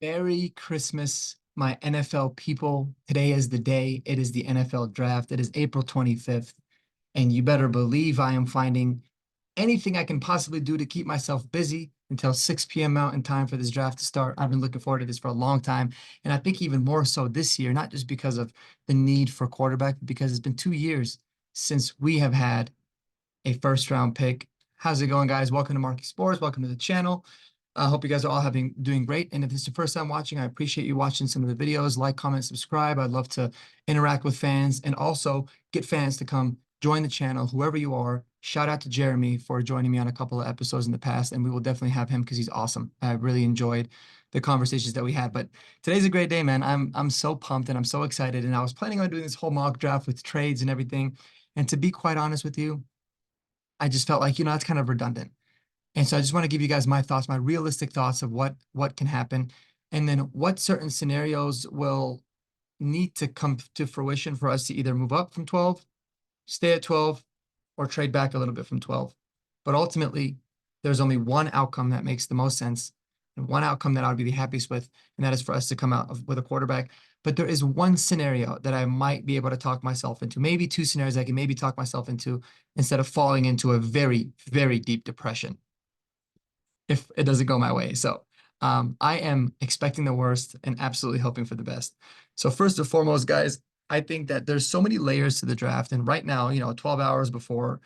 Merry Christmas, my NFL people. Today is the day. It is the NFL draft. It is April 25th. And you better believe I am finding anything I can possibly do to keep myself busy until 6 p.m. Mountain Time for this draft to start. I've been looking forward to this for a long time. And I think even more so this year, not just because of the need for quarterback, but because it's been 2 years since we have had a first round pick. How's it going, guys? Welcome to Marky Sports. Welcome to the channel. I hope you guys are all doing great. And if this is your first time watching, I appreciate you watching some of the videos. Like, comment, subscribe. I'd love to interact with fans and also get fans to come join the channel, whoever you are. Shout out to Jeremy for joining me on a couple of episodes in the past, and we will definitely have him because he's awesome. I really enjoyed the conversations that we had. But today's a great day, man. I'm so pumped and I'm so excited. And I was planning on doing this whole mock draft with trades and everything. And to be quite honest with you, I just felt like, that's kind of redundant. And so I just want to give you guys my thoughts, my realistic thoughts of what can happen, and then what certain scenarios will need to come to fruition for us to either move up from 12, stay at 12, or trade back a little bit from 12. But ultimately, there's only one outcome that makes the most sense, and one outcome that I would be the happiest with, and that is for us to come out with a quarterback. But there is one scenario that I might be able to talk myself into, maybe two scenarios I can maybe talk myself into instead of falling into a very, very deep depression if it doesn't go my way. So I am expecting the worst and absolutely hoping for the best. So first and foremost, guys, I think that there's so many layers to the draft. And right now, 12 hours before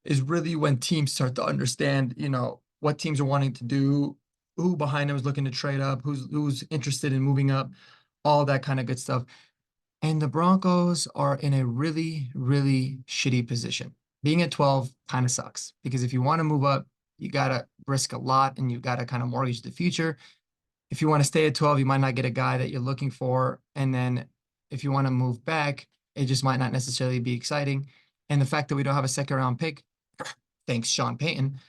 is really when teams start to understand, what teams are wanting to do, who behind them is looking to trade up, who's interested in moving up, all that kind of good stuff. And the Broncos are in a really, really shitty position. Being at 12 kind of sucks because if you want to move up, you got to risk a lot and you got to kind of mortgage the future. If you want to stay at 12, you might not get a guy that you're looking for. And then if you want to move back, it just might not necessarily be exciting. And the fact that we don't have a second round pick, thanks Sean Payton,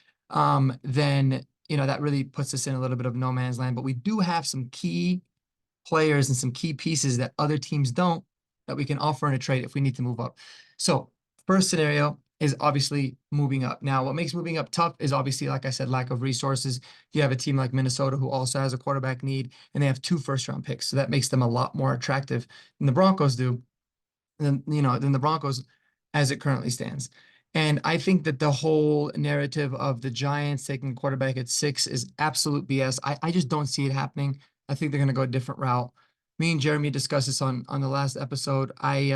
then, that really puts us in a little bit of no man's land. But we do have some key players and some key pieces that other teams don't that we can offer in a trade if we need to move up. So first scenario is obviously moving up. Now, what makes moving up tough is obviously, like I said, lack of resources. You have a team like Minnesota who also has a quarterback need, and they have 2 first-round picks. So that makes them a lot more attractive than the Broncos do, than the Broncos as it currently stands. And I think that the whole narrative of the Giants taking a quarterback at 6 is absolute BS. I just don't see it happening. I think they're going to go a different route. Me and Jeremy discussed this on the last episode. I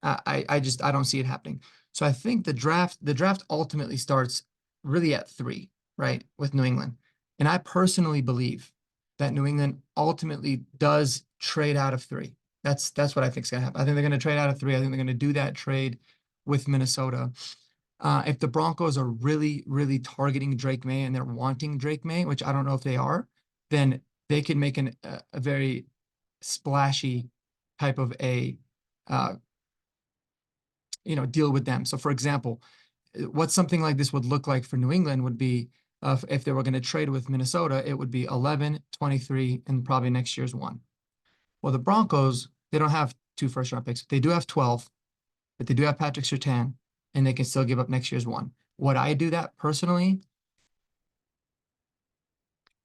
don't see it happening. So I think the draft ultimately starts really at 3, right, with New England. And I personally believe that New England ultimately does trade out of 3. That's what I think is going to happen. I think they're going to trade out of 3. I think they're going to do that trade with Minnesota. If the Broncos are really, really targeting Drake May and they're wanting Drake May, which I don't know if they are, then they can make a very splashy type of a deal with them. So, for example, what something like this would look like for New England would be if they were going to trade with Minnesota, it would be 11, 23, and probably next year's 1. Well, the Broncos, they don't have 2 first-round picks. They do have 12, but they do have Patrick Surtain, and they can still give up next year's 1. Would I do that personally?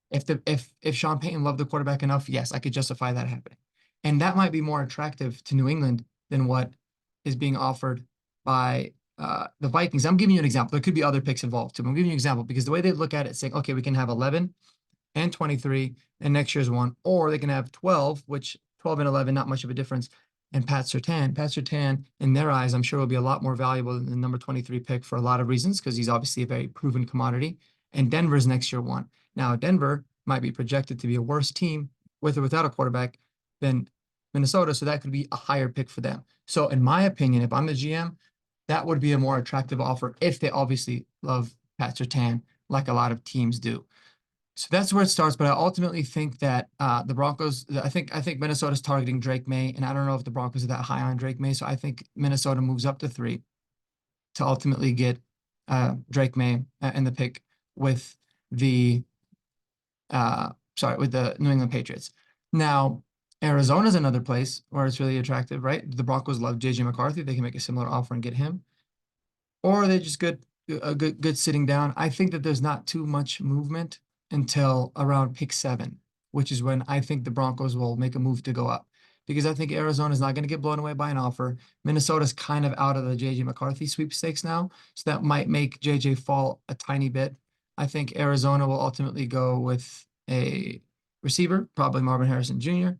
If Sean Payton loved the quarterback enough, yes, I could justify that happening. And that might be more attractive to New England than what is being offered by the Vikings. I'm giving you an example. There could be other picks involved too. I'm giving you an example because the way they look at it, saying, okay, we can have 11 and 23 and next year's 1, or they can have 12, which 12 and 11, not much of a difference. And Pat Surtain, in their eyes, I'm sure will be a lot more valuable than the number 23 pick for a lot of reasons because he's obviously a very proven commodity. And Denver's next year 1. Now, Denver might be projected to be a worse team with or without a quarterback than Minnesota, so that could be a higher pick for them. So in my opinion, if I'm the GM, that would be a more attractive offer if they obviously love Pat Surtain like a lot of teams do. So that's where it starts. But I ultimately think that the Broncos, I think Minnesota's targeting Drake May, and I don't know if the Broncos are that high on Drake May. So I think Minnesota moves up to 3 to ultimately get Drake May in the pick with the with the New England Patriots. Now, Arizona's another place where it's really attractive, right? The Broncos love JJ McCarthy. They can make a similar offer and get him. Or they just good sitting down. I think that there's not too much movement until around pick 7. which is when I think the Broncos will make a move to go up. Because I think Arizona is not going to get blown away by an offer. Minnesota's kind of out of the JJ McCarthy sweepstakes now, so that might make JJ fall a tiny bit. I think Arizona will ultimately go with a receiver, probably Marvin Harrison Jr.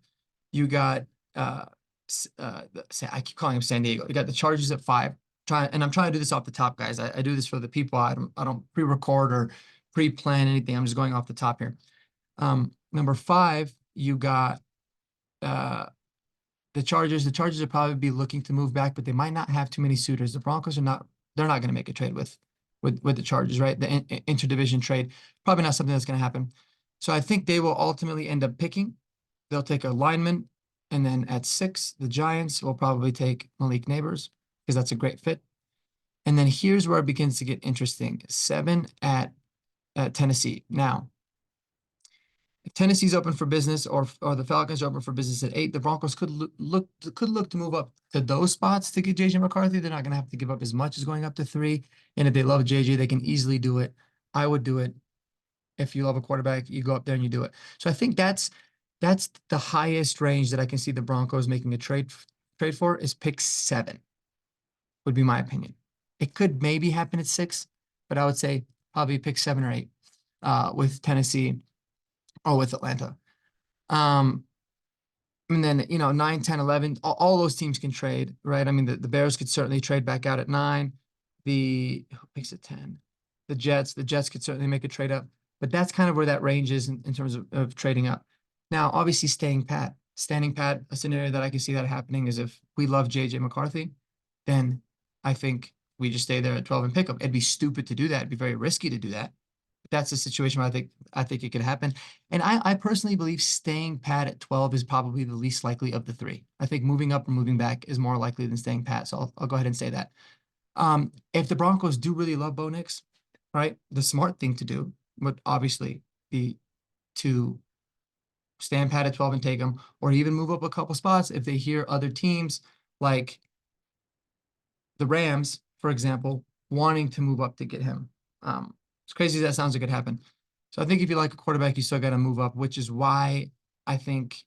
You got uh, I keep calling him San Diego. You got the Chargers at 5. And I'm trying to do this off the top, guys. I do this for the people. I don't pre-record or pre-plan anything. I'm just going off the top here. Number 5, you got uh the Chargers. The Chargers will probably be looking to move back, but they might not have too many suitors. The Broncos are not, they're not going to make a trade with the Chargers, right? The interdivision trade, probably not something that's going to happen. So I think they will ultimately end up picking. They'll take a lineman, and then at 6, the Giants will probably take Malik Neighbors because that's a great fit. And then here's where it begins to get interesting. 7 at Tennessee. Now, if Tennessee's open for business, or the Falcons are open for business at 8, the Broncos could look to move up to those spots to get JJ McCarthy. They're not going to have to give up as much as going up to 3. And if they love JJ, they can easily do it. I would do it. If you love a quarterback, you go up there and you do it. So I think that's the highest range that I can see the Broncos making a trade for is pick 7, would be my opinion. It could maybe happen at 6, but I would say probably pick 7 or 8 with Tennessee or with Atlanta. Um, and then, 9, 10, 11, all those teams can trade, right? I mean, the Bears could certainly trade back out at 9. Who picks at 10? The Jets could certainly make a trade up, but that's kind of where that range is in terms of trading up. Now, obviously, standing pat, a scenario that I can see that happening is if we love JJ McCarthy, then I think we just stay there at 12 and pick him. It'd be stupid to do that. It'd be very risky to do that. That's a situation where I think it could happen. And I personally believe staying pat at 12 is probably the least likely of the 3. I think moving up or moving back is more likely than staying pat. So I'll go ahead and say that. If the Broncos do really love Bo Nix, right, the smart thing to do would obviously be to stand pat at 12 and take him, or even move up a couple spots if they hear other teams like the Rams, for example, wanting to move up to get him. As crazy as that sounds, it could happen. So I think if you like a quarterback, you still got to move up, which is why I think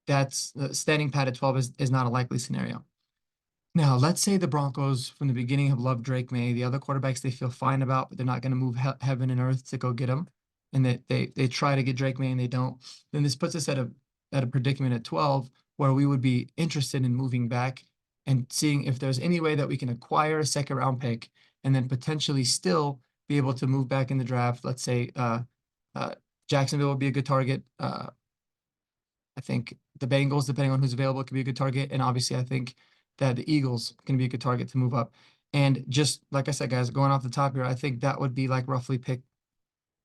that's standing pat at 12 is not a likely scenario. Now, let's say the Broncos from the beginning have loved Drake May, the other quarterbacks they feel fine about, but they're not going to move heaven and earth to go get him, and they try to get Drake May and they don't. Then this puts us at a predicament at 12 where we would be interested in moving back and seeing if there's any way that we can acquire a second round pick and then potentially still be able to move back in the draft. Let's say Jacksonville would be a good target. I think the Bengals, depending on who's available, could be a good target. And obviously, I think that the Eagles can be a good target to move up. And just like I said, guys, going off the top here, I think that would be like roughly pick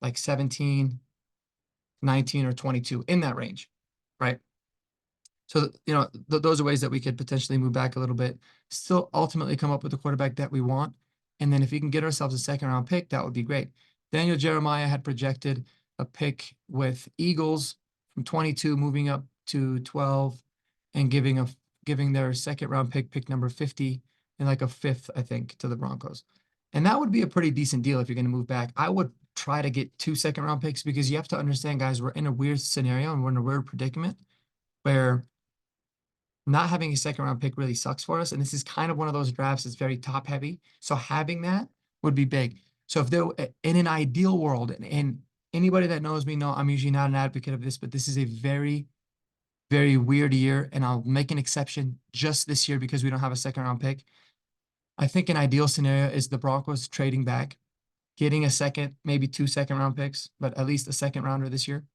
like 17, 19, or 22 in that range, right? So, those are ways that we could potentially move back a little bit, still ultimately come up with the quarterback that we want. And then if we can get ourselves a second round pick, that would be great. Daniel Jeremiah had projected a pick with Eagles from 22 moving up to 12 and giving their second round pick number 50 and like a 5th, I think, to the Broncos. And that would be a pretty decent deal if you're going to move back. I would try to get 2 second round picks because you have to understand, guys, we're in a weird scenario and we're in a weird predicament where not having a second round pick really sucks for us. And this is kind of one of those drafts that's very top heavy. So having that would be big. So if there in an ideal world, and anybody that knows me know I'm usually not an advocate of this, but this is a very, very weird year. And I'll make an exception just this year because we don't have a second round pick. I think an ideal scenario is the Broncos trading back, getting a second, maybe 2 second round picks, but at least a second rounder this year,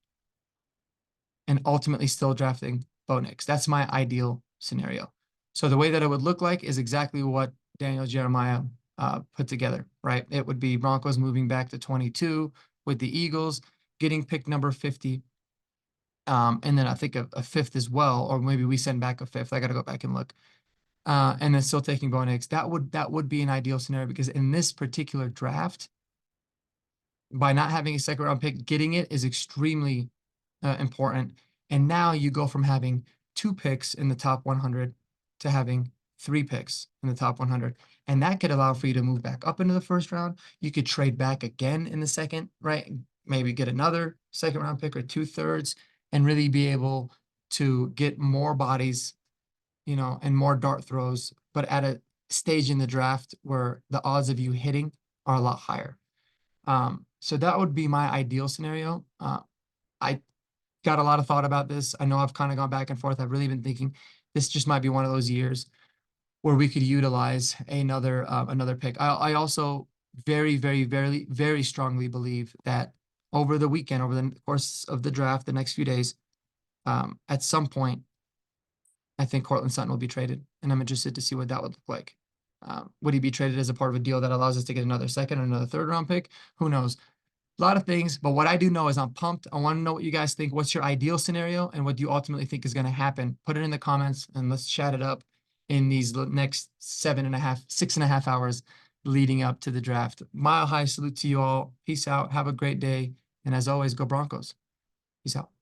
and ultimately still drafting Bo Nix. That's my ideal scenario. So the way that it would look like is exactly what Daniel Jeremiah put together, right? It would be Broncos moving back to 22 with the Eagles, getting pick number 50. And then I think a 5th as well, or maybe we send back a 5th. I got to go back and look. And then still taking Bo Nix. That would be an ideal scenario because in this particular draft, by not having a second round pick, getting it is extremely important. And now you go from having 2 picks in the top 100 to having 3 picks in the top 100. And that could allow for you to move back up into the first round. You could trade back again in the second, right? Maybe get another second round pick or 2/3. and really be able to get more bodies, and more dart throws, but at a stage in the draft where the odds of you hitting are a lot higher. So that would be my ideal scenario. I got a lot of thought about this. I know I've kind of gone back and forth. I've really been thinking this just might be one of those years where we could utilize another pick. I also very, very, very, very strongly believe that over the weekend, over the course of the draft, the next few days, at some point, I think Cortland Sutton will be traded, and I'm interested to see what that would look like. Would he be traded as a part of a deal that allows us to get another second or another third round pick? Who knows? A lot of things, but what I do know is I'm pumped. I want to know what you guys think. What's your ideal scenario and what do you ultimately think is going to happen? Put it in the comments and let's chat it up in these next 6.5 hours leading up to the draft. Mile high salute to you all. Peace out. Have a great day. And as always, go Broncos. Peace out.